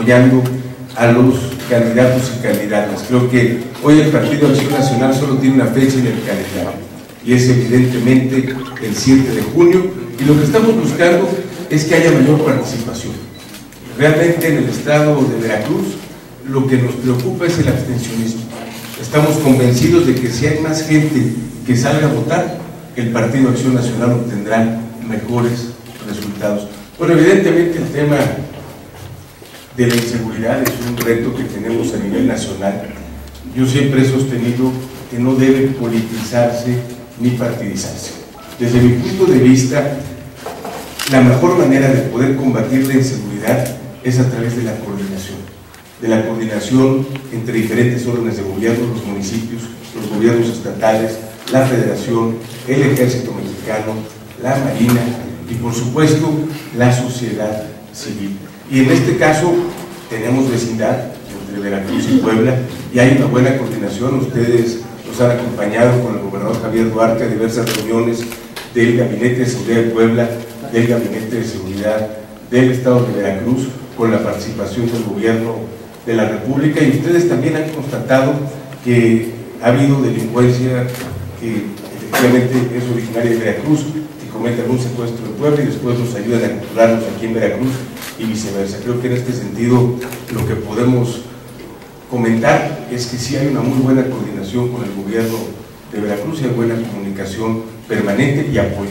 apoyando a los candidatos y candidatas. Creo que hoy el Partido Acción Nacional solo tiene una fecha en el calendario y es evidentemente el 7 de junio, y lo que estamos buscando es que haya mayor participación. Realmente en el estado de Veracruz lo que nos preocupa es el abstencionismo. Estamos convencidos de que si hay más gente que salga a votar, el Partido Acción Nacional obtendrá mejores resultados. Bueno, evidentemente el tema de la inseguridad es un reto que tenemos a nivel nacional. Yo siempre he sostenido que no debe politizarse ni partidizarse. Desde mi punto de vista, la mejor manera de poder combatir la inseguridad es a través de la coordinación entre diferentes órdenes de gobierno, los municipios, los gobiernos estatales, la Federación, el Ejército Mexicano, la Marina y por supuesto la sociedad civil. Y en este caso tenemos vecindad entre Veracruz y Puebla y hay una buena coordinación. Ustedes nos han acompañado con el gobernador Javier Duarte a diversas reuniones del Gabinete de Seguridad de Puebla, del Gabinete de Seguridad del Estado de Veracruz, con la participación del gobierno de la República, y ustedes también han constatado que ha habido delincuencia que efectivamente es originaria de Veracruz, que comete algún secuestro en Puebla y después nos ayudan a capturarlos aquí en Veracruz y viceversa. Creo que en este sentido lo que podemos comentar es que sí hay una muy buena coordinación con el gobierno de Veracruz y hay buena comunicación permanente y apoyo.